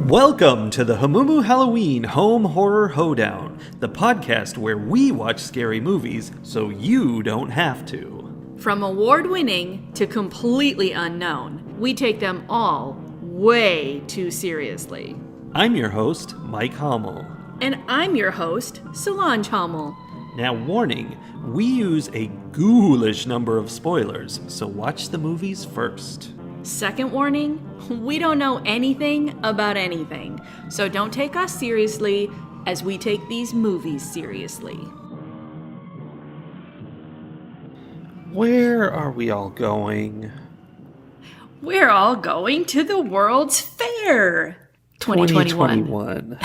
Welcome to the Hamumu Halloween Home Horror Hoedown, the podcast where we watch scary movies so you don't have to. From award-winning to completely unknown, we take them all way too seriously. I'm your host, Mike Hummel. And I'm your host, Solange Hummel. Now, warning, we use a ghoulish number of spoilers, so watch the movies first. Second warning, we don't know anything about anything, so don't take us seriously as we take these movies seriously. Where are we all going? We're all going to the World's Fair 2021.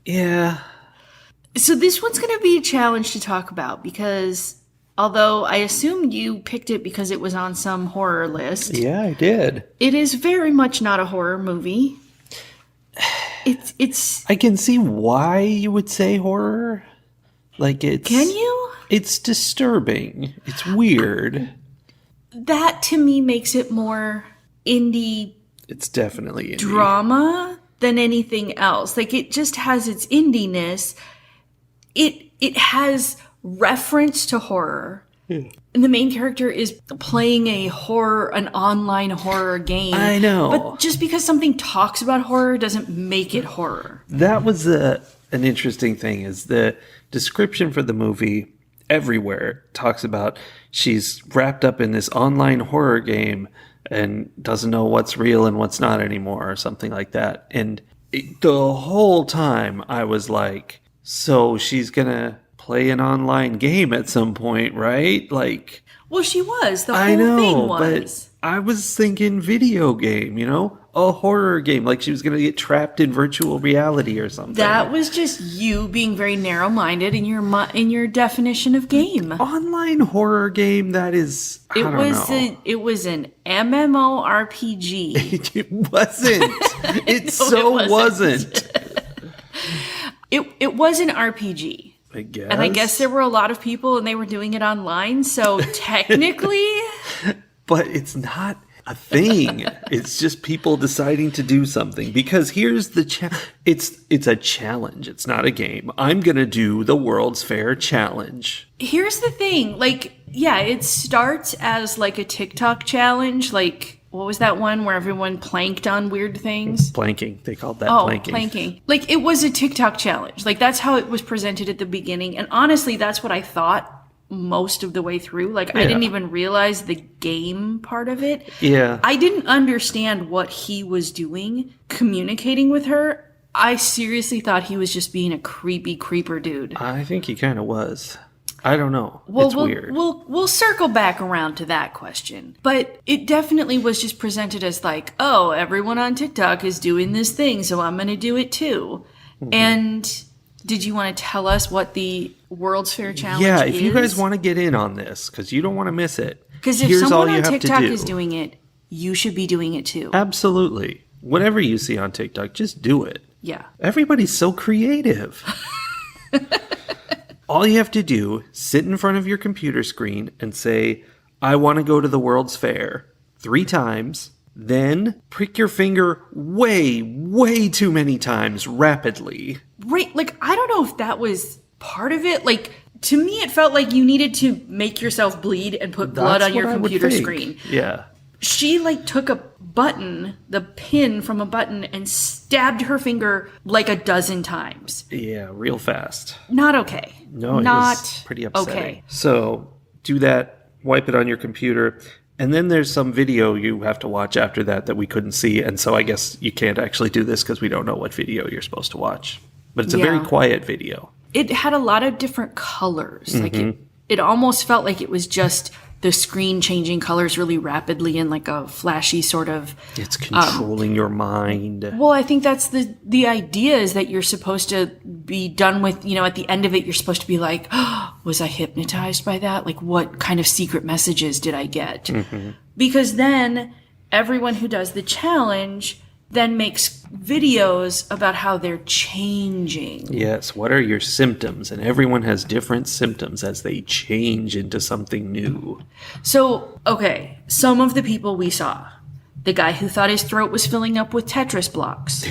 Yeah. So this one's going to be a challenge to talk about because although I assume you picked it because it was on some horror list. Yeah, I did. It is very much not a horror movie. It's I can see why you would say horror. Like it's Can you? It's disturbing. It's weird. That to me makes it more indie It's definitely indie. drama than anything else. Like it just has its indiness. It has reference to horror. And the main character is playing an online horror game. I know. But just because something talks about horror doesn't make it horror. That was an interesting thing, is the description for the movie everywhere talks about she's wrapped up in this online horror game and doesn't know what's real and what's not anymore or something like that. And the whole time I was like, so she's gonna play an online game at some point, right? Like, Well, she was. The I whole know, thing was. but I was thinking video game, a horror game, like she was going to get trapped in virtual reality or something. That was just you being very narrow-minded in your definition of game. Online horror game, that is, I don't know. It was an MMORPG. It wasn't. It No, so it wasn't. It was an RPG. I guess. And I guess there were a lot of people and they were doing it online, so technically... But it's not a thing. It's just people deciding to do something. Because here's the it's a challenge. It's not a game. I'm going to do the World's Fair challenge. Here's the thing. Like, yeah, it starts as like a TikTok challenge. Like, what was that one where everyone planked on weird things? Planking. They called that planking. Planking. Like, it was a TikTok challenge. Like, that's how it was presented at the beginning. And honestly, that's what I thought most of the way through. Like, I didn't even realize the game part of it. Yeah. I didn't understand what he was doing, communicating with her. I seriously thought he was just being a creepy creeper dude. I think he kind of was. I don't know. Well, it's weird. We'll circle back around to that question. But it definitely was just presented as like, oh, everyone on TikTok is doing this thing, so I'm going to do it too. Mm-hmm. And did you want to tell us what the World's Fair Challenge is? Yeah, if you guys want to get in on this, because you don't want to miss it. Because if someone on TikTok is doing it, you should be doing it too. Absolutely. Whatever you see on TikTok, just do it. Yeah. Everybody's so creative. All you have to do, sit in front of your computer screen and say, I want to go to the World's Fair 3 times, then prick your finger way, way too many times rapidly. Right. Like, I don't know if that was part of it. Like, to me, it felt like you needed to make yourself bleed and put blood on your computer screen. Yeah. She, like, took a button, the pin from a button, and stabbed her finger like a dozen times. Yeah, real fast. Not okay. No, it Not was pretty upsetting. Okay. So, do that, wipe it on your computer, and then there's some video you have to watch after that we couldn't see, and so I guess you can't actually do this because we don't know what video you're supposed to watch. But it's a very quiet video. It had a lot of different colors. Mm-hmm. Like, it almost felt like it was just the screen changing colors really rapidly in like a flashy sort of... It's controlling your mind. Well, I think that's the idea, is that you're supposed to be done with, at the end of it, you're supposed to be like, oh, was I hypnotized by that? Like, what kind of secret messages did I get? Mm-hmm. Because then everyone who does the challenge then makes videos about how they're changing. Yes, what are your symptoms? And everyone has different symptoms as they change into something new. So, okay, some of the people we saw, the guy who thought his throat was filling up with Tetris blocks.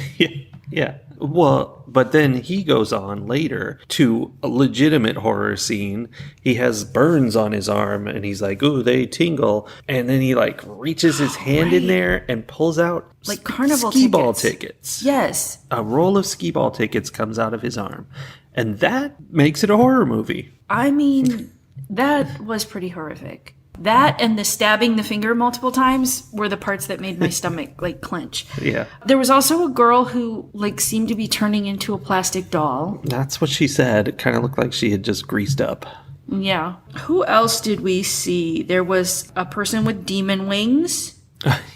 Yeah. Well, but then he goes on later to a legitimate horror scene. He has burns on his arm and he's like, ooh, they tingle. And then he like reaches his hand in there and pulls out like carnival skee-ball tickets. Yes. A roll of skee-ball tickets comes out of his arm. And that makes it a horror movie. I mean, that was pretty horrific. That and the stabbing the finger multiple times were the parts that made my stomach like clench. Yeah. There was also a girl who like seemed to be turning into a plastic doll. That's what she said. It kind of looked like she had just greased up. Yeah. Who else did we see? There was a person with demon wings.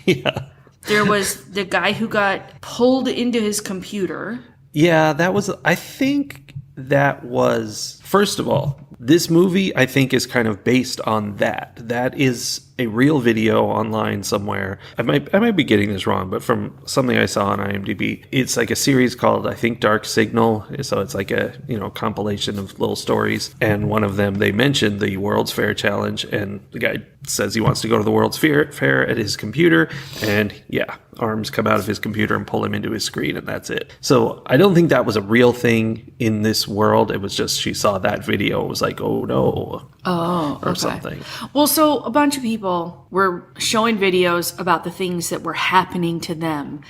Yeah. There was the guy who got pulled into his computer. Yeah, that was, I think that was, first of all, this movie, I think, is kind of based on that. That is a real video online somewhere. I might be getting this wrong, but from something I saw on IMDb, it's like a series called, I think, Dark Signal. So it's like a, compilation of little stories. And one of them, they mentioned the World's Fair Challenge, and the guy says he wants to go to the World's Fair at his computer, and yeah, arms come out of his computer and pull him into his screen, and that's it. So I don't think that was a real thing in this world. It was just she saw that video, it was like, oh no. Oh, okay. Or something. Well, so a bunch of people were showing videos about the things that were happening to them.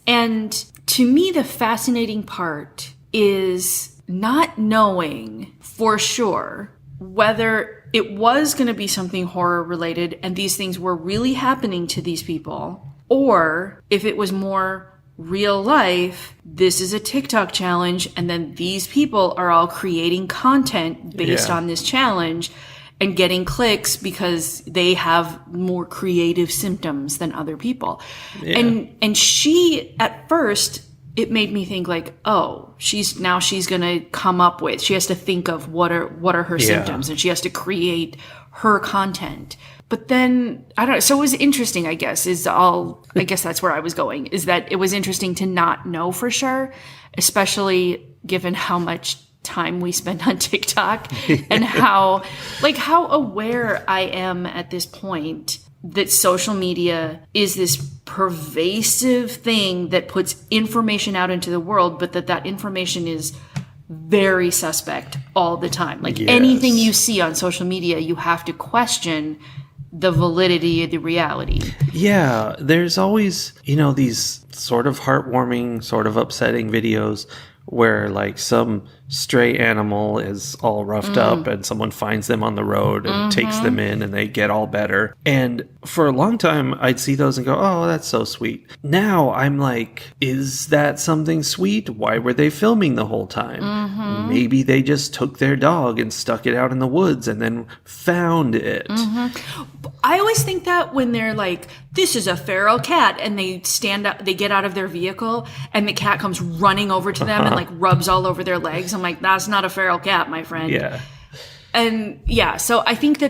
And to me, the fascinating part is not knowing for sure whether it was going to be something horror related and these things were really happening to these people, or if it was more real life, this is a TikTok challenge, and then these people are all creating content based on this challenge and getting clicks because they have more creative symptoms than other people. Yeah. And she, at first, it made me think like, oh, she's gonna come up with, she has to think of what are her symptoms, and she has to create her content. But then, I don't know, so it was interesting, I guess that's where I was going, is that it was interesting to not know for sure, especially given how much time we spend on TikTok and how aware I am at this point that social media is this pervasive thing that puts information out into the world, but that information is very suspect all the time. Like anything you see on social media, you have to question the validity of the reality. Yeah, there's always, these sort of heartwarming, sort of upsetting videos where like some stray animal is all roughed up and someone finds them on the road and takes them in and they get all better. And for a long time, I'd see those and go, oh, that's so sweet. Now I'm like, is that something sweet? Why were they filming the whole time? Maybe they just took their dog and stuck it out in the woods and then found it. I always think that when they're like, this is a feral cat, and they stand up, they get out of their vehicle and the cat comes running over to them and like rubs all over their legs. I'm like, that's not a feral cat, my friend. Yeah. And yeah, so I think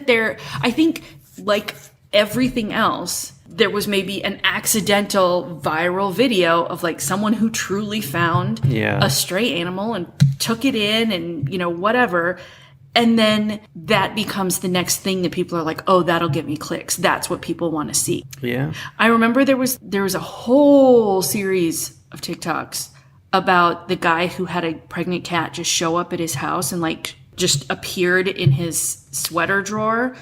like everything else, there was maybe an accidental viral video of like someone who truly found a stray animal and took it in and, whatever. And then that becomes the next thing that people are like, oh, that'll get me clicks. That's what people want to see. Yeah. I remember there was a whole series of TikToks about the guy who had a pregnant cat just show up at his house and like just appeared in his sweater drawer.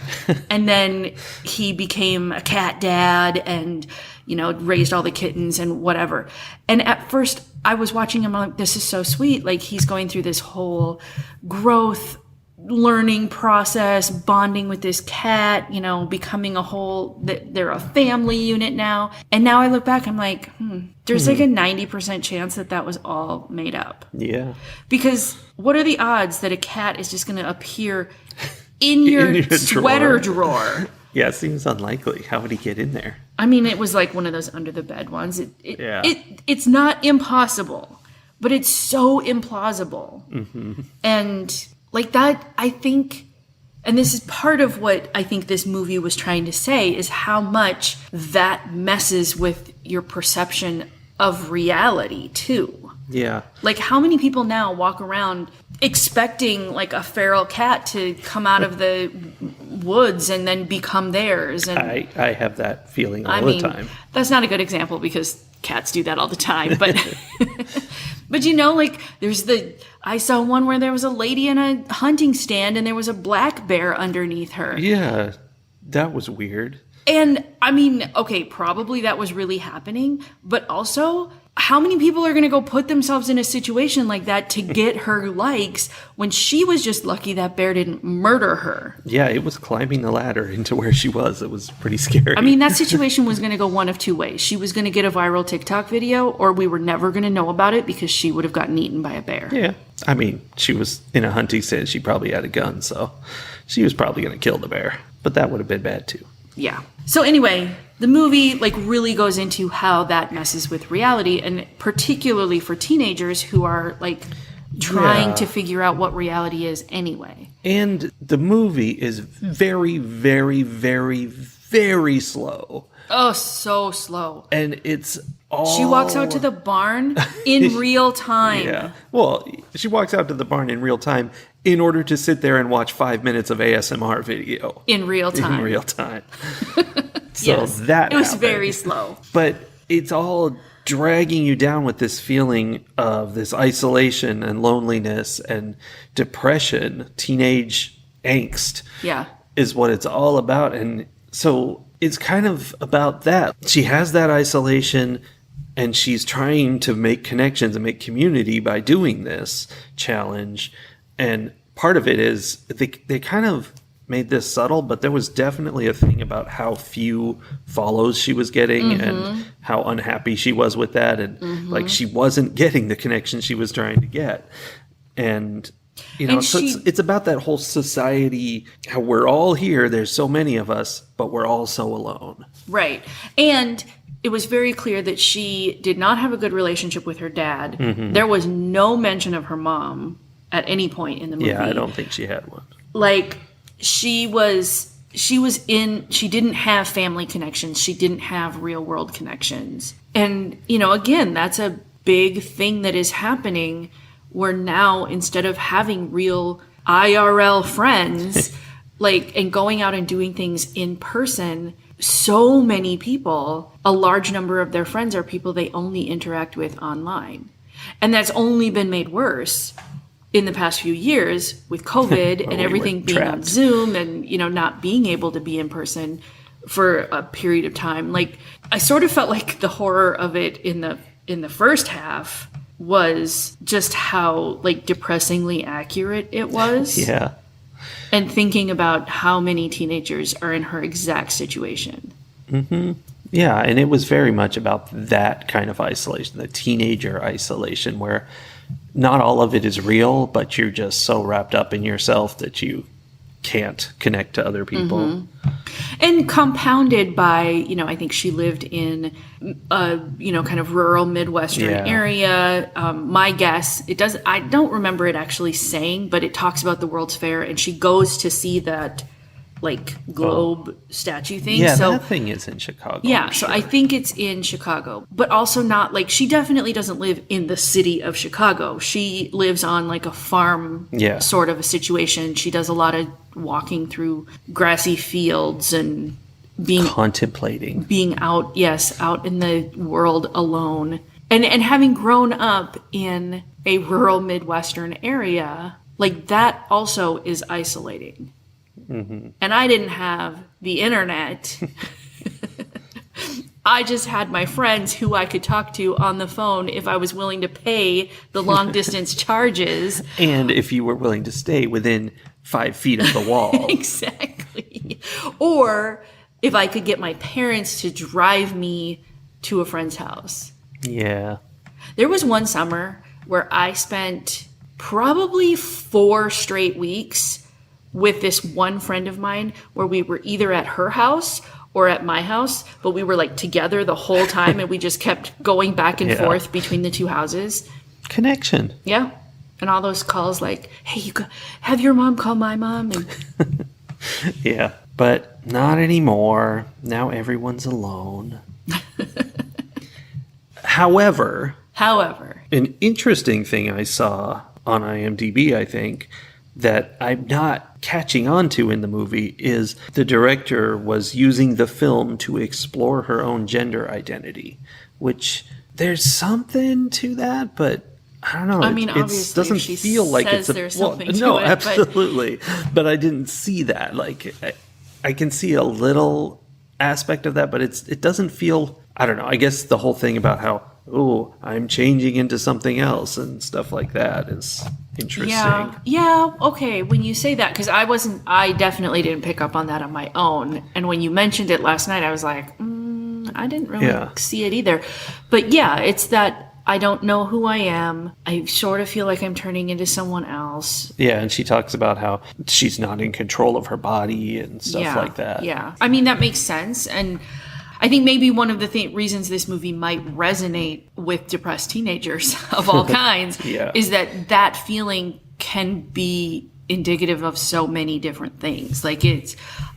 And then he became a cat dad and, raised all the kittens and whatever. And at first I was watching him, I'm like, this is so sweet. Like he's going through this whole growth learning process, bonding with this cat, becoming they're a family unit now. And now I look back, I'm like, there's like a 90% chance that was all made up. Yeah. Because what are the odds that a cat is just going to appear in your sweater drawer? Yeah, it seems unlikely. How would he get in there? I mean, it was like one of those under the bed ones. It's not impossible, but it's so implausible. And like that, I think, and this is part of what I think this movie was trying to say, is how much that messes with your perception of reality too. Yeah. Like how many people now walk around expecting like a feral cat to come out of the woods and then become theirs. And I have that feeling all the time. That's not a good example because cats do that all the time. But but like I saw one where there was a lady in a hunting stand and there was a black bear underneath her. Yeah, that was weird. And okay, probably that was really happening, but also how many people are going to go put themselves in a situation like that to get her likes when she was just lucky that bear didn't murder her? Yeah, it was climbing the ladder into where she was. It was pretty scary. That situation was going to go one of two ways. She was going to get a viral TikTok video, or we were never going to know about it because she would have gotten eaten by a bear. Yeah. She was in a hunting stand. She probably had a gun, so she was probably going to kill the bear. But that would have been bad too. Yeah. So anyway, the movie really goes into how that messes with reality, and particularly for teenagers who are trying to figure out what reality is anyway. And the movie is very, very, very, very slow. Oh, so slow. And it's all... She walks out to the barn in real time. Yeah. Well, she walks out to the barn in real time in order to sit there and watch 5 minutes of ASMR video. In real time. In real time. So yes, that it was happened. very slow. But it's all dragging you down with this feeling of this isolation and loneliness and depression, teenage angst. Yeah. Is what it's all about. And so it's kind of about that. She has that isolation and she's trying to make connections and make community by doing this challenge. And part of it is they kind of made this subtle, but there was definitely a thing about how few follows she was getting and how unhappy she was with that. And she wasn't getting the connection she was trying to get. And, it's about that whole society, how we're all here. There's so many of us, but we're all so alone. Right. And it was very clear that she did not have a good relationship with her dad. Mm-hmm. There was no mention of her mom at any point in the movie. Yeah, I don't think she had one. She didn't have family connections. She didn't have real world connections. And, again, that's a big thing that is happening where now instead of having real IRL friends, and going out and doing things in person, so many people, a large number of their friends are people they only interact with online. And that's only been made worse in the past few years with COVID and everything being on Zoom and, not being able to be in person for a period of time. I sort of felt like the horror of it in the first half was just how depressingly accurate it was. Yeah. And thinking about how many teenagers are in her exact situation. Mm-hmm. Yeah, and it was very much about that kind of isolation, the teenager isolation, where not all of it is real, but you're just so wrapped up in yourself that you can't connect to other people. Mm-hmm. And compounded by, I think she lived in a, kind of rural Midwestern area. My guess, I don't remember it actually saying, but it talks about the World's Fair and she goes to see that globe statue thing. Yeah, so that thing is in Chicago. Yeah, so I think it's in Chicago, but also not she definitely doesn't live in the city of Chicago. She lives on a farm sort of a situation. She does a lot of walking through grassy fields and being out in the world alone. And having grown up in a rural Midwestern area, that also is isolating. Mm-hmm. And I didn't have the internet. I just had my friends who I could talk to on the phone if I was willing to pay the long distance charges. And if you were willing to stay within 5 feet of the wall. Exactly. Or if I could get my parents to drive me to a friend's house. Yeah. There was one summer where I spent probably 4 straight weeks with this one friend of mine where we were either at her house or at my house, but we were together the whole time and we just kept going back and forth between the two houses. Connection. Yeah. And all those calls hey, have your mom call my mom. And yeah, but not anymore. Now everyone's alone. However, an interesting thing I saw on IMDb, I think, that I'm not catching on to in the movie is the director was using the film to explore her own gender identity, which there's something to that, but I don't know. I mean, it obviously, doesn't if she feel like says it's a there's something to no, it, absolutely. But I didn't see that. Like, I can see a little aspect of that, but it doesn't feel. I don't know. I guess the whole thing about how I'm changing into something else and stuff like that is interesting. Yeah. Okay. When you say that, because I definitely didn't pick up on that on my own. And when you mentioned it last night, I was like, I didn't really see it either. But yeah, it's that I don't know who I am. I sort of feel like I'm turning into someone else. Yeah, and she talks about how she's not in control of her body and stuff like that. Yeah. I mean, that makes sense. And I think maybe one of the reasons this movie might resonate with depressed teenagers of all kinds is that feeling can be indicative of so many different things. Like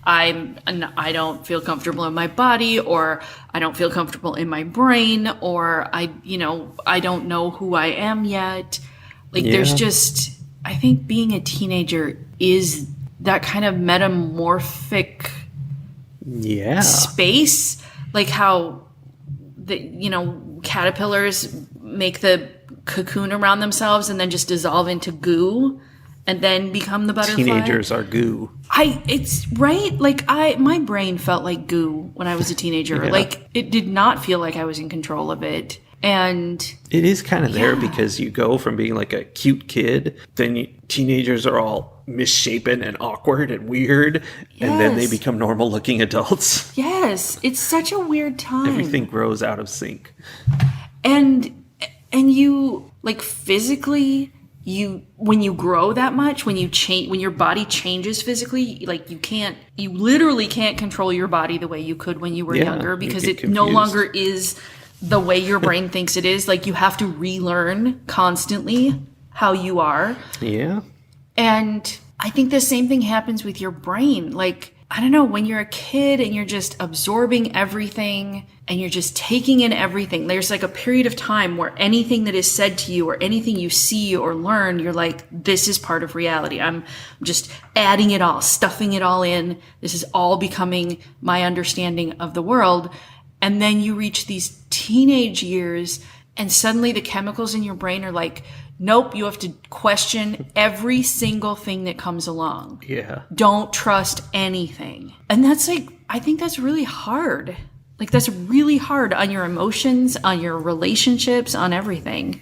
I don't feel comfortable in my body, or I don't feel comfortable in my brain, or I don't know who I am yet. Like there's just, I think being a teenager is that kind of metamorphic space. Like how caterpillars make the cocoon around themselves and then just dissolve into goo and then become the butterfly. Teenagers are goo. It's right. Like my brain felt like goo when I was a teenager. Like it did not feel like I was in control of it. And it is kind of there because you go from being like a cute kid, then teenagers are all misshapen and awkward and weird, and then they become normal looking adults. Yes, it's such a weird time. Everything grows out of sync. And you, like, physically, when you grow that much, when your body changes physically, like you literally can't control your body the way you could when you were younger, because it no longer is the way your brain thinks it is. Like you have to relearn constantly how you are. Yeah. And I think the same thing happens with your brain. Like, I don't know, when you're a kid and you're just absorbing everything and you're just taking in everything, there's like a period of time where anything that is said to you or anything you see or learn, you're like, this is part of reality. I'm just adding it all, stuffing it all in. This is all becoming my understanding of the world. And then you reach these teenage years and suddenly the chemicals in your brain are like, nope, you have to question every single thing that comes along. Yeah. Don't trust anything. And that's like, I think that's really hard. Like that's really hard on your emotions, on your relationships, on everything.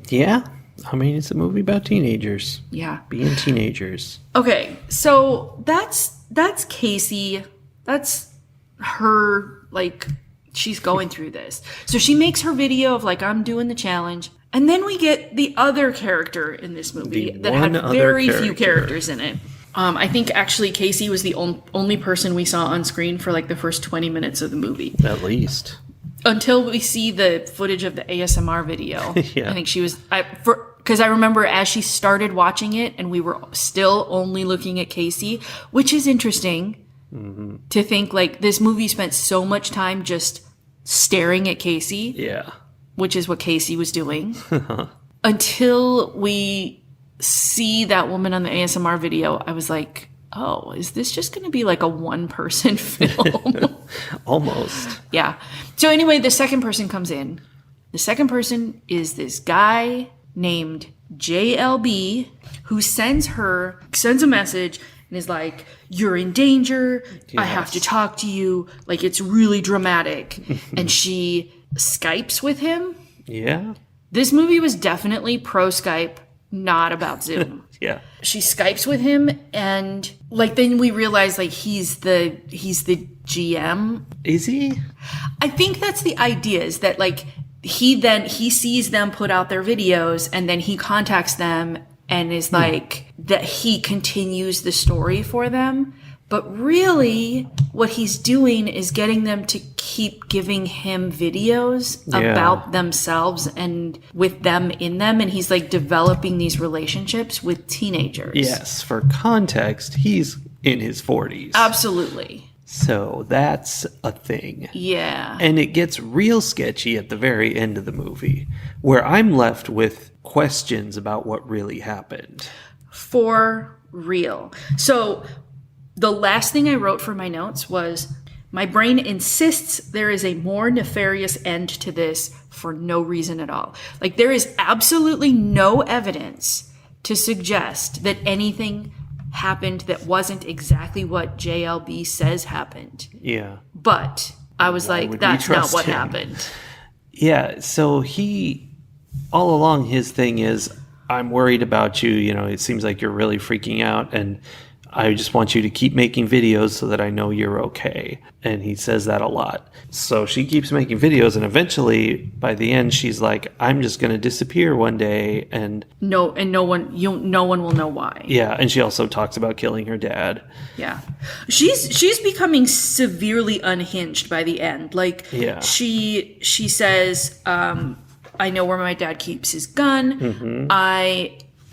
Yeah. I mean, it's a movie about teenagers. Yeah. Being teenagers. Okay. So that's Casey. That's her, like, she's going through this. So she makes her video of like, I'm doing the challenge. And then we get the other character in this movie that had very few characters in it. I think actually Casey was the only person we saw on screen for like the first 20 minutes of the movie. At least. Until we see the footage of the ASMR video. I think she was, because I remember as she started watching it and we were still only looking at Casey, which is interesting to think like this movie spent so much time just staring at Casey. Yeah. Which is what Casey was doing, until we see that woman on the ASMR video. I was like, oh, is this just going to be like a one-person film? Almost. Yeah. So anyway, the second person comes in. The second person is this guy named JLB who sends a message and is like, you're in danger. Yes. I have to talk to you. Like, it's really dramatic. And she Skypes with him. Yeah. This movie was definitely pro Skype, not about Zoom. Yeah. She Skypes with him and like then we realize like he's the GM. Is he? I think that's the idea, is that like he sees them put out their videos and then he contacts them and is like that he continues the story for them. But really, what he's doing is getting them to keep giving him videos about themselves and with them in them. And he's like developing these relationships with teenagers. Yes, for context, he's in his 40s. Absolutely. So that's a thing. Yeah. And it gets real sketchy at the very end of the movie, where I'm left with questions about what really happened. For real. So the last thing I wrote for my notes was, my brain insists there is a more nefarious end to this for no reason at all. Like, there is absolutely no evidence to suggest that anything happened that wasn't exactly what JLB says happened. Yeah. But I was like, that's not what happened. Yeah. So all along, his thing is, I'm worried about you. You know, it seems like you're really freaking out, and I just want you to keep making videos so that I know you're okay. And he says that a lot. So she keeps making videos, and eventually, by the end, she's like, I'm just going to disappear one day. And no one will know why. Yeah, and she also talks about killing her dad. Yeah. She's becoming severely unhinged by the end. Like, yeah. She says, I know where my dad keeps his gun. Mm-hmm.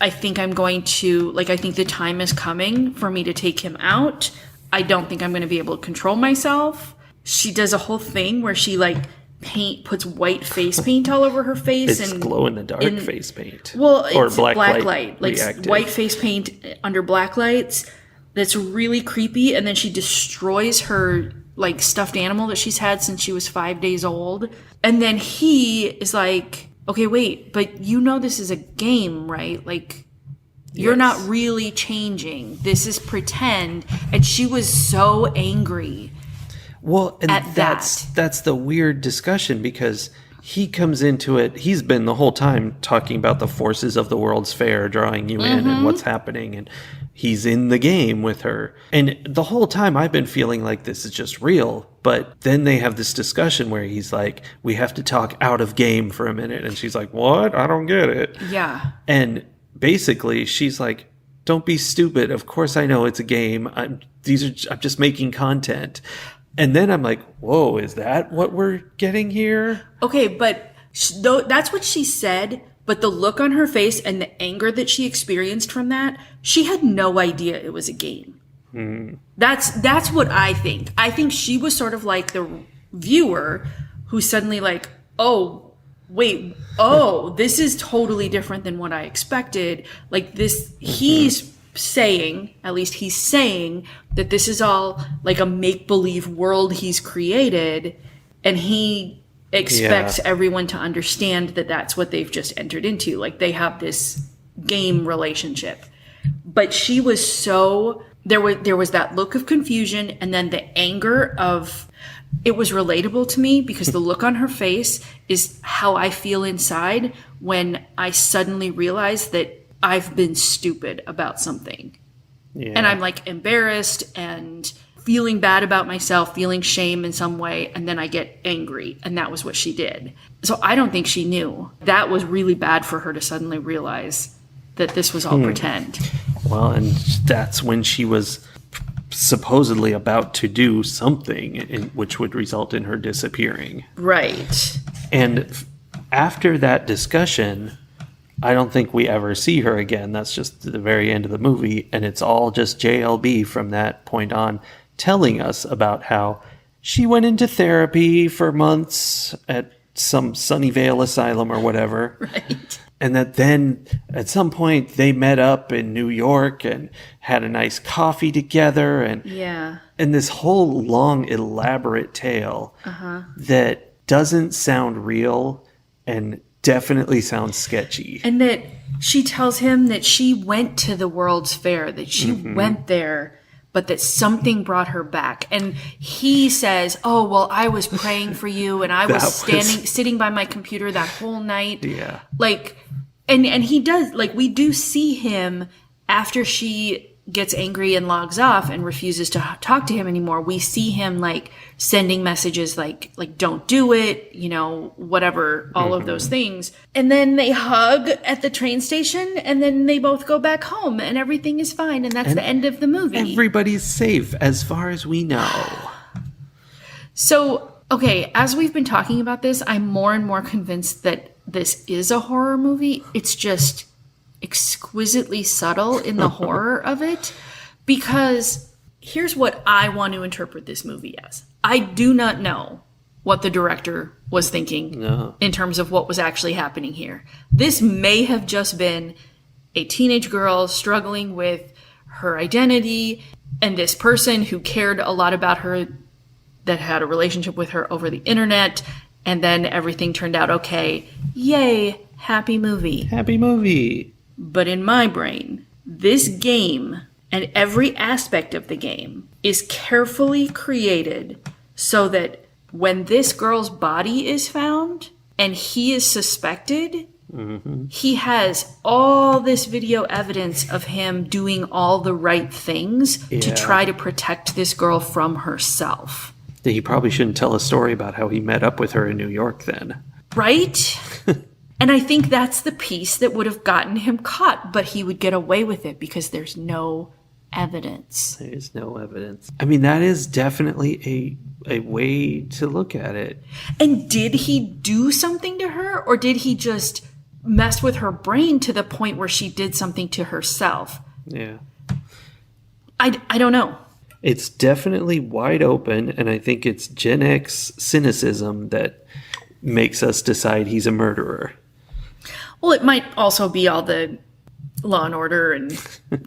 I think I'm going to, like, I think the time is coming for me to take him out. I don't think I'm going to be able to control myself. She does a whole thing where she, like, puts white face paint all over her face. It's and glow-in-the-dark face paint. Well, or it's black light. Like, reactive. white face paint under black lights. That's really creepy. And then she destroys her, like, stuffed animal that she's had since she was 5 days old. And then he is like, okay, wait, but you know this is a game, right? Like, you're not really changing. This is pretend. And she was so angry. Well, and that's the weird discussion, because he comes into it. He's been the whole time talking about the forces of the World's Fair drawing you in and what's happening. And he's in the game with her. And the whole time I've been feeling like this is just real. But then they have this discussion where he's like, we have to talk out of game for a minute. And she's like, what? I don't get it. Yeah. And basically she's like, don't be stupid. Of course I know it's a game. I'm just making content. And then I'm like, whoa, is that what we're getting here? Okay, but that's what she said. But the look on her face and the anger that she experienced from that, she had no idea it was a game. That's what I think. I think she was sort of like the viewer who's suddenly like, oh, wait, this is totally different than what I expected. Like this, he's saying that this is all like a make-believe world he's created, and he expects everyone to understand that that's what they've just entered into. Like, they have this game relationship. But she was so, there was that look of confusion, and then the anger of, it was relatable to me because the look on her face is how I feel inside when I suddenly realize that I've been stupid about something. Yeah. And I'm like embarrassed and feeling bad about myself, feeling shame in some way, and then I get angry. And that was what she did. So I don't think she knew. That was really bad for her to suddenly realize that this was all pretend. Well, and that's when she was supposedly about to do something which would result in her disappearing. Right. And after that discussion, I don't think we ever see her again. That's just the very end of the movie. And it's all just JLB from that point on telling us about how she went into therapy for months at some Sunnyvale asylum or whatever. Right. And that then at some point they met up in New York and had a nice coffee together. And this whole long, elaborate tale that doesn't sound real and definitely sounds sketchy. And that she tells him that she went to the World's Fair, that she went there, but that something brought her back. And he says, oh, well, I was praying for you, and I was sitting by my computer that whole night. Yeah. Like, and he does, like, we do see him after she gets angry and logs off and refuses to talk to him anymore. We see him like sending messages like don't do it, you know, whatever, all of those things. And then they hug at the train station, and then they both go back home and everything is fine. And that's the end of the movie. Everybody's safe as far as we know. So, okay, as we've been talking about this, I'm more and more convinced that this is a horror movie. It's just exquisitely subtle in the horror of it, because here's what I want to interpret this movie as. I do not know what the director was thinking in terms of what was actually happening here. This may have just been a teenage girl struggling with her identity, and this person who cared a lot about her, that had a relationship with her over the internet, and then everything turned out okay. Yay, happy movie. Happy movie. But in my brain, this game and every aspect of the game is carefully created so that when this girl's body is found and he is suspected, he has all this video evidence of him doing all the right things to try to protect this girl from herself. He probably shouldn't tell a story about how he met up with her in New York then. Right? And I think that's the piece that would have gotten him caught, but he would get away with it because there's no evidence. There's no evidence. I mean, that is definitely a way to look at it. And did he do something to her, or did he just mess with her brain to the point where she did something to herself? Yeah. I don't know. It's definitely wide open, and I think it's Gen X cynicism that makes us decide he's a murderer. Well, it might also be all the Law and Order and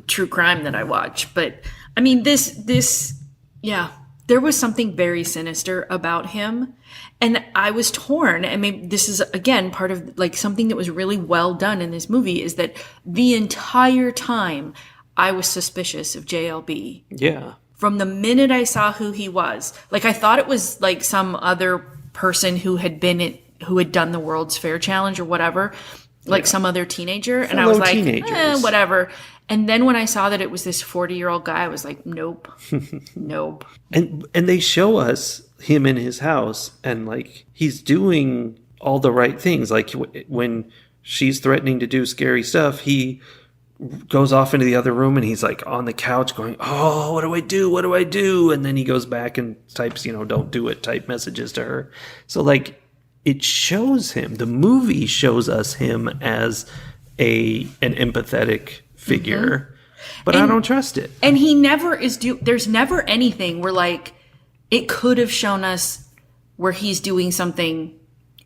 true crime that I watch. But, I mean, there was something very sinister about him. And I was torn. I mean, this is, again, part of, like, something that was really well done in this movie is that the entire time I was suspicious of JLB. Yeah. From the minute I saw who he was. Like, I thought it was, like, some other person who had done the World's Fair Challenge or whatever. Like some other teenager. And I was like, whatever. And then when I saw that it was this 40-year-old guy, I was like, nope. Nope. And they show us him in his house, and like he's doing all the right things. Like when she's threatening to do scary stuff, he goes off into the other room and he's like on the couch going, oh, what do I do? What do I do? And then he goes back and types, don't do it type messages to her. So like, it shows him, the movie shows us him as an empathetic figure, but I don't trust it. And he never is there's never anything where like, it could have shown us where he's doing something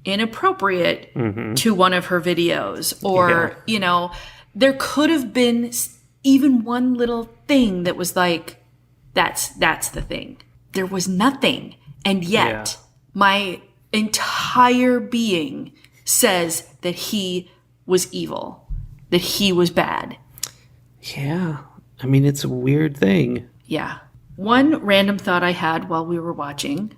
inappropriate to one of her videos, or, there could have been even one little thing that was like, that's the thing. There was nothing. And yet my entire being says that he was evil, that he was bad. Yeah. I mean, it's a weird thing. Yeah. One random thought I had while we were watching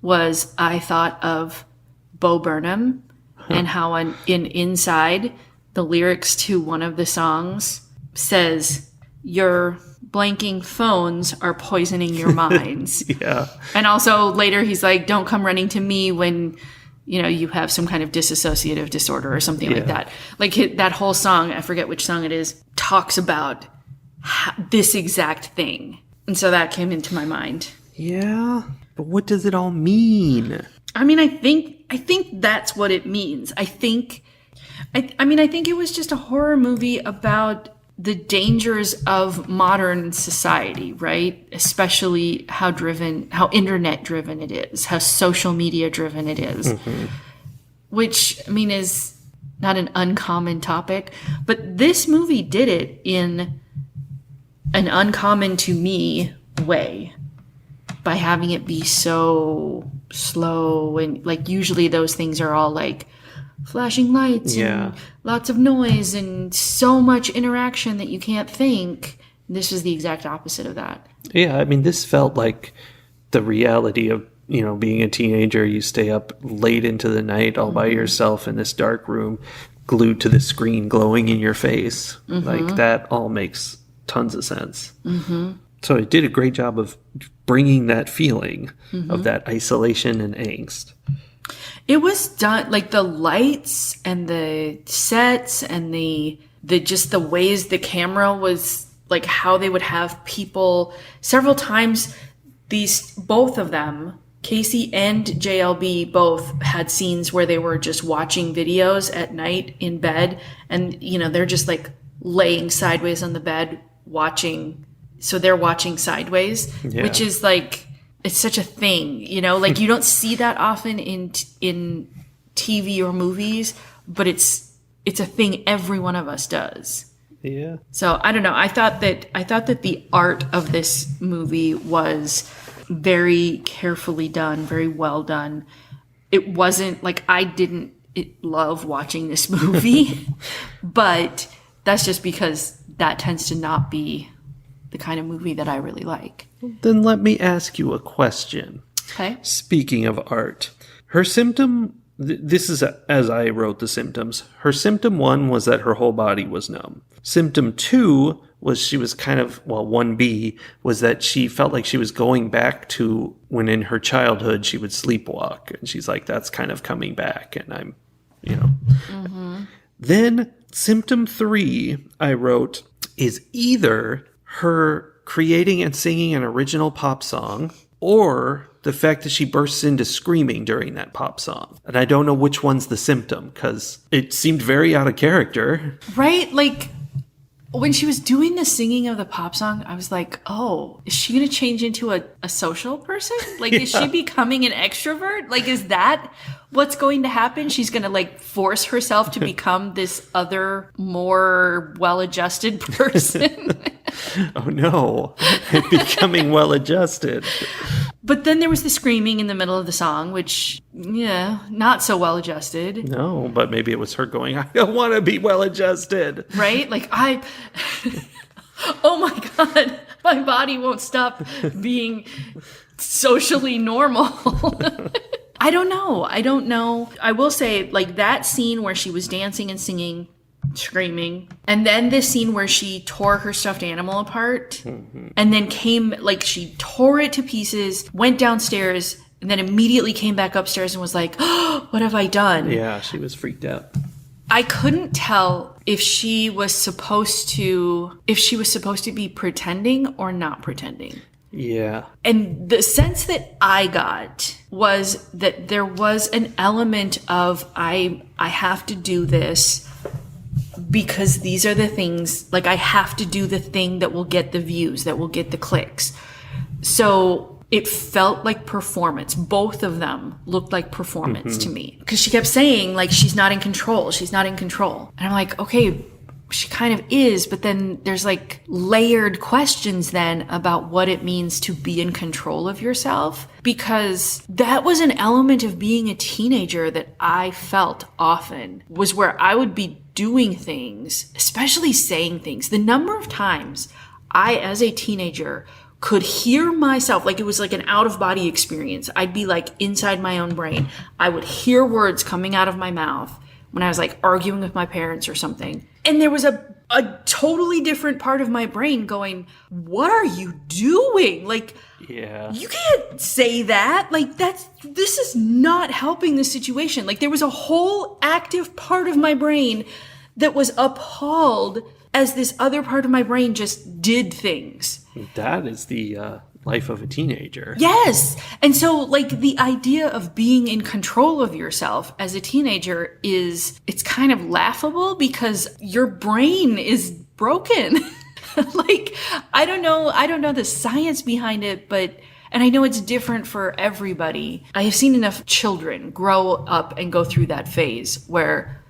was I thought of Bo Burnham and how in Inside, the lyrics to one of the songs says, your blanking phones are poisoning your minds. Yeah. And also later he's like, don't come running to me when, you have some kind of dissociative disorder or something like that. Like that whole song, I forget which song it is, talks about this exact thing. And so that came into my mind. Yeah. But what does it all mean? I mean, I think that's what it means. I think it was just a horror movie about the dangers of modern society, right? Especially how internet driven it is, how social media driven it is, which, I mean, is not an uncommon topic, but this movie did it in an uncommon to me way by having it be so slow. And like, usually those things are all like flashing lights and lots of noise and so much interaction that you can't think. This was the exact opposite of that. Yeah, I mean, this felt like the reality of, being a teenager. You stay up late into the night all by yourself in this dark room, glued to the screen, glowing in your face. Like, that all makes tons of sense. So it did a great job of bringing that feeling of that isolation and angst. It was done, like the lights and the sets and the just the ways the camera was, like how they would have people several times. Both of them, Casey and JLB, both had scenes where they were just watching videos at night in bed, and they're just like laying sideways on the bed watching. So they're watching sideways, which is like, it's such a thing, like you don't see that often in TV or movies, but it's a thing every one of us does. Yeah. So I don't know. I thought that the art of this movie was very carefully done, very well done. It wasn't like I didn't love watching this movie, but that's just because that tends to not be the kind of movie that I really like. Then let me ask you a question. Okay. Speaking of art, her symptom, this is as I wrote the symptoms. Her symptom 1 was that her whole body was numb. Symptom 2 was she was kind of, 1B was that she felt like she was going back to when in her childhood she would sleepwalk. And she's like, that's kind of coming back. And I'm, Mm-hmm. Then symptom 3, I wrote, is either her creating and singing an original pop song or the fact that she bursts into screaming during that pop song. And I don't know which one's the symptom because it seemed very out of character. Right? Like, when she was doing the singing of the pop song, I was like, oh, is she going to change into a social person? Like, Is she becoming an extrovert? Like, is that what's going to happen? She's going to, like, force herself to become this other, more well-adjusted person? Oh, no. I'm becoming well-adjusted. But then there was the screaming in the middle of the song, which, yeah, not so well-adjusted. No, but maybe it was her going, I don't want to be well-adjusted. Right? Like, oh my God, my body won't stop being socially normal. I don't know. I will say, like, that scene where she was dancing and singing, screaming, and then this scene where she tore her stuffed animal apart, and then she tore it to pieces, went downstairs, and then immediately came back upstairs and was like, oh, what have I done? Yeah, she was freaked out. I couldn't tell if she was supposed to be pretending or not pretending. Yeah. And the sense that I got was that there was an element of I have to do this because these are the things, like I have to do the thing that will get the views, that will get the clicks. So it felt like performance. Both of them looked like performance to me. Because she kept saying, like, she's not in control. She's not in control. And I'm like, okay, she kind of is. But then there's like layered questions then about what it means to be in control of yourself. Because that was an element of being a teenager that I felt often, was where I would be doing things, especially saying things. The number of times I, as a teenager, could hear myself, like it was like an out-of-body experience. I'd be like inside my own brain. I would hear words coming out of my mouth when I was like arguing with my parents or something. And there was a totally different part of my brain going, what are you doing? Like, yeah, you can't say that. Like, this is not helping the situation. Like, there was a whole active part of my brain that was appalled as this other part of my brain just did things. That is the life of a teenager. Yes. And so, like, the idea of being in control of yourself as a teenager it's kind of laughable because your brain is broken. Like, I don't know the science behind it, and I know it's different for everybody. I have seen enough children grow up and go through that phase where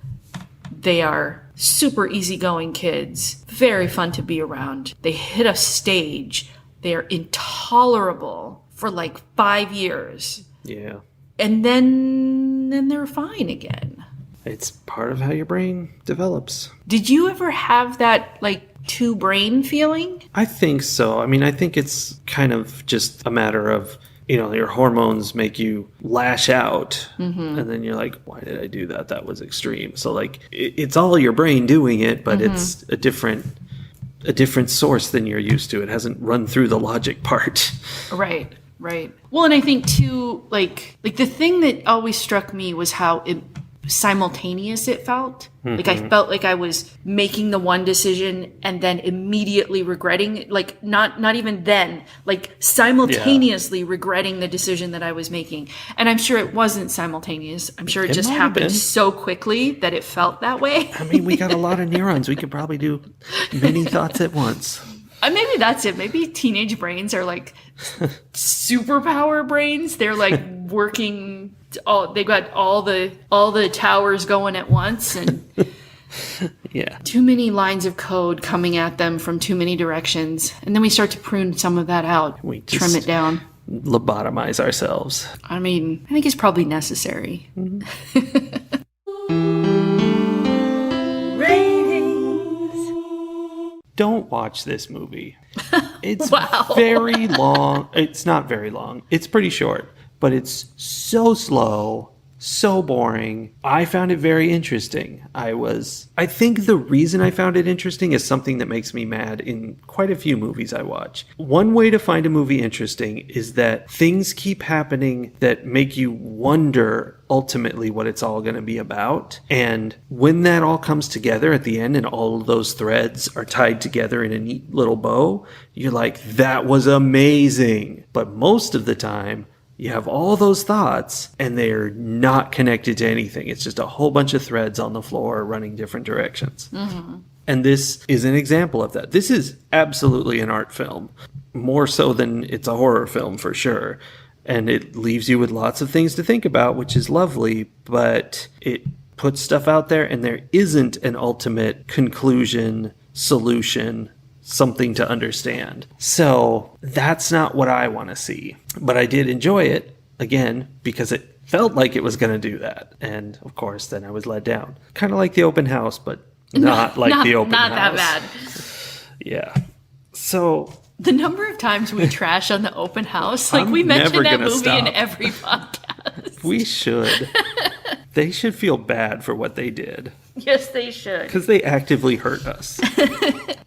they are super easygoing kids, very fun to be around. They hit a stage, they're intolerable for like 5 years. Yeah. And then they're fine again. It's part of how your brain develops. Did you ever have that, like, two brain feeling? I think so. I mean, I think it's kind of just a matter of, your hormones make you lash out. And then you're like, why did I do that? That was extreme. So, like, it's all your brain doing it, but it's a different source than you're used to. It hasn't run through the logic part. Right. Well, and I think, too, like the thing that always struck me was how simultaneous it felt. Like, I felt like I was making the one decision and then immediately regretting it. Like, not even then, like simultaneously regretting the decision that I was making. And I'm sure it wasn't simultaneous. I'm sure it just happened so quickly that it felt that way. I mean, we got a lot of neurons. We could probably do many thoughts at once. Maybe that's it. Maybe teenage brains are like superpower brains. They're like working. They got all the towers going at once, and Yeah. Too many lines of code coming at them from too many directions. And then we start to prune some of that out. We trim it down. Lobotomize ourselves. I mean, I think it's probably necessary. Don't watch this movie. It's Wow. very long. It's not very long. It's pretty short, but it's so slow, so boring. I found it very interesting. I think the reason I found it interesting is something that makes me mad in quite a few movies I watch. One way to find a movie interesting is that things keep happening that make you wonder ultimately what it's all going to be about. And when that all comes together at the end and all of those threads are tied together in a neat little bow, you're like, that was amazing. But most of the time, you have all those thoughts and they're not connected to anything. It's just a whole bunch of threads on the floor running different directions. Mm-hmm. And this is an example of that. This is absolutely an art film, more so than it's a horror film for sure. And it leaves you with lots of things to think about, which is lovely, but it puts stuff out there and there isn't an ultimate conclusion, solution, something to understand. So that's not what I want to see. But I did enjoy it, again, because it felt like it was going to do that. And of course, then I was let down. Kind of like the open house, but not like the open house. Not that bad. Yeah. So the number of times we trash on the open house, like we mentioned that movie in every podcast. We should. They should feel bad for what they did. Yes, they should. Because they actively hurt us.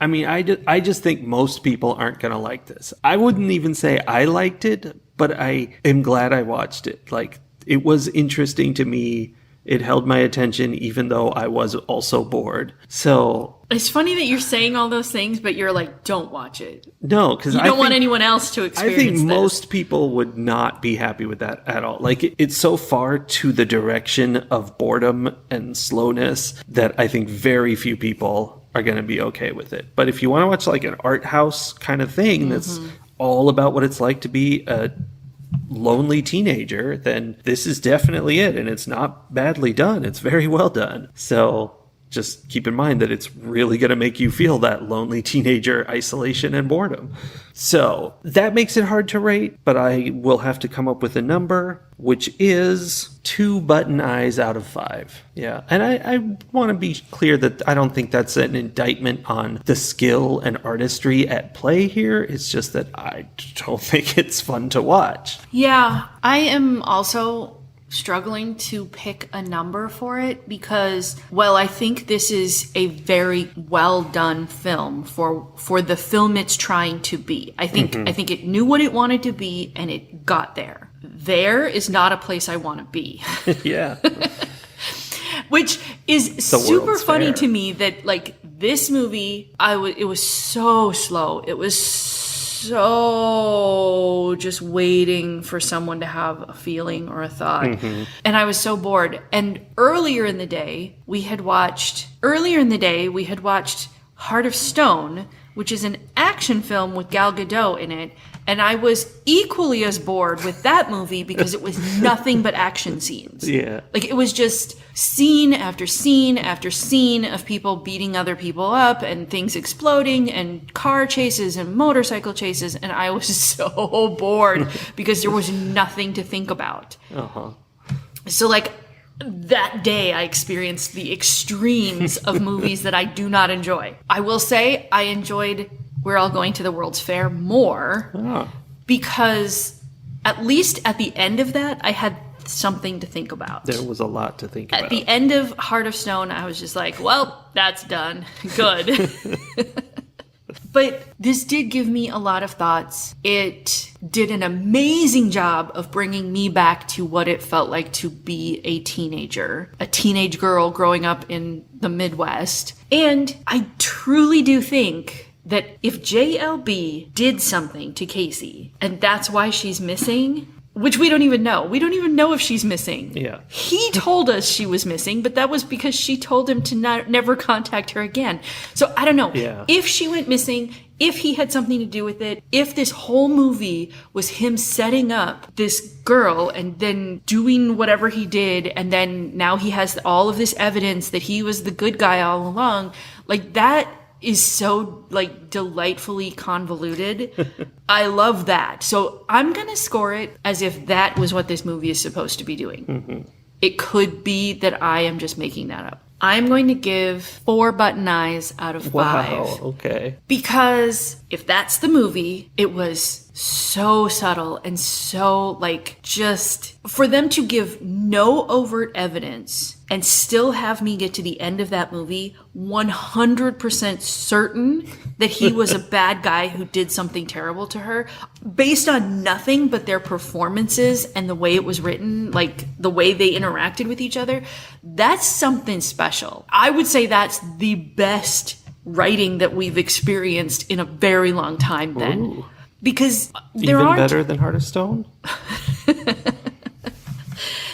I mean, I just think most people aren't going to like this. I wouldn't even say I liked it, but I am glad I watched it. Like, it was interesting to me. It held my attention, even though I was also bored. So it's funny that you're saying all those things, but you're like, don't watch it. No, because you don't want anyone else to experience I think this. Most people would not be happy with that at all. Like, it's so far to the direction of boredom and slowness that I think very few people are going to be okay with it. But if you want to watch like an art house kind of thing that's all about what it's like to be a lonely teenager, then this is definitely it. And it's not badly done. It's very well done. So just keep in mind that it's really going to make you feel that lonely teenager isolation and boredom. So that makes it hard to rate, but I will have to come up with a number, which is 2 button eyes out of 5. Yeah. And I want to be clear that I don't think that's an indictment on the skill and artistry at play here. It's just that I don't think it's fun to watch. Yeah. I am also struggling to pick a number for it because, well, I think this is a very well done film for the film it's trying to be. I think it knew what it wanted to be and it got there. There is not a place I want to be. Yeah. Which is super funny to me that like this movie, it was so slow. It was so just waiting for someone to have a feeling or a thought. And I was so bored. And earlier in the day, we had watched Heart of Stone, which is an action film with Gal Gadot in it. And I was equally as bored with that movie because it was nothing but action scenes. Yeah. Like, it was just scene after scene after scene of people beating other people up and things exploding and car chases and motorcycle chases. And I was so bored because there was nothing to think about. So, like, that day I experienced the extremes of movies that I do not enjoy. I will say I enjoyed We're All Going to the World's Fair more because at least at the end of that, I had something to think about. There was a lot to think about. At the end of Heart of Stone, I was just like, well, that's done. Good. But this did give me a lot of thoughts. It did an amazing job of bringing me back to what it felt like to be a teenager, a teenage girl growing up in the Midwest. And I truly do think that if JLB did something to Casey, and that's why she's missing, which we don't even know. We don't even know if she's missing. Yeah. He told us she was missing, but that was because she told him to never contact her again. So I don't know. Yeah. If she went missing, if he had something to do with it, if this whole movie was him setting up this girl and then doing whatever he did, and then now he has all of this evidence that he was the good guy all along, like that is so like delightfully convoluted. I love that. So I'm going to score it as if that was what this movie is supposed to be doing. Mm-hmm. It could be that I am just making that up. I'm going to give 4 button eyes out of 5. Wow, okay. Because if that's the movie, it was so subtle and so like just for them to give no overt evidence and still have me get to the end of that movie 100% certain that he was a bad guy who did something terrible to her based on nothing but their performances and the way it was written, like the way they interacted with each other. That's something special. I would say that's the best writing that we've experienced in a very long time then. Ooh. Because there even better than Heart of Stone?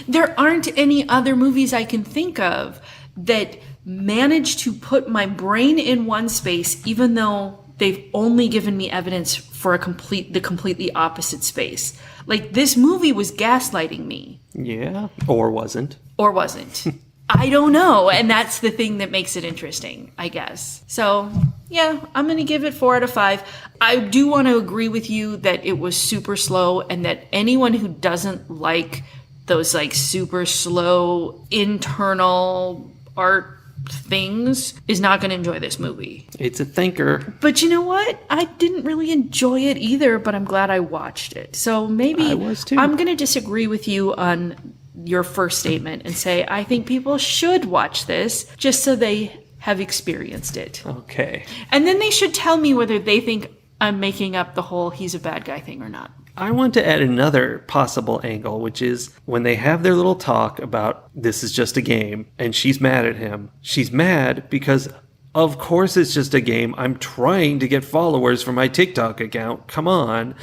There aren't any other movies I can think of that manage to put my brain in one space, even though they've only given me evidence for the completely opposite space. Like, this movie was gaslighting me. Yeah, or wasn't. Or wasn't. I don't know. And that's the thing that makes it interesting, I guess. So, yeah, I'm going to give it 4 out of 5. I do want to agree with you that it was super slow, and that anyone who doesn't like those like super slow internal art things is not going to enjoy this movie. It's a thinker. But you know what? I didn't really enjoy it either, but I'm glad I watched it. So maybe I was too. I'm going to disagree with you on your first statement and say I think people should watch this just so they have experienced it. Okay. And then they should tell me whether they think I'm making up the whole he's a bad guy thing or not. I want to add another possible angle, which is when they have their little talk about this is just a game and she's mad at him. She's mad because of course it's just a game. I'm trying to get followers for my TikTok account. Come on.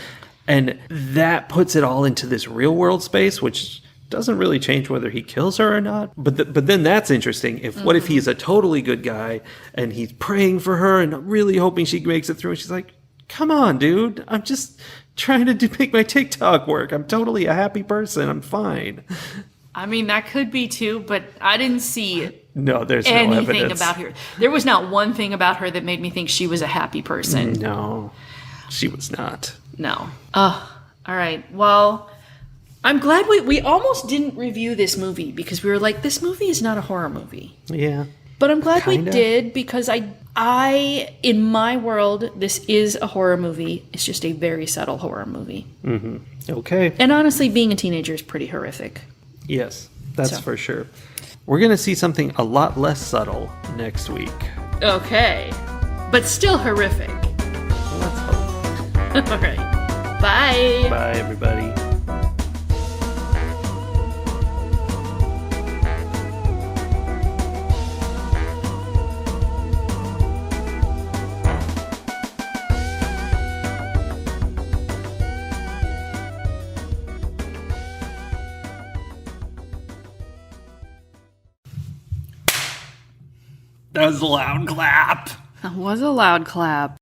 And that puts it all into this real world space, which doesn't really change whether he kills her or not. But then that's interesting. What if he's a totally good guy and he's praying for her and really hoping she makes it through, and she's like, come on, dude. I'm just trying to make my TikTok work. I'm totally a happy person. I'm fine. I mean, that could be too, but I didn't see no, there's anything no evidence about her. There was not one thing about her that made me think she was a happy person. No, she was not. No. All right. Well, I'm glad we almost didn't review this movie because we were like, this movie is not a horror movie. Yeah. But I'm glad Kinda. we did because I, in my world, this is a horror movie. It's just a very subtle horror movie. Mm-hmm. Okay. And honestly, being a teenager is pretty horrific. Yes, that's for sure. We're going to see something a lot less subtle next week. Okay. But still horrific. Let's hope. All right. Bye. Bye, everybody. That was a loud clap. That was a loud clap.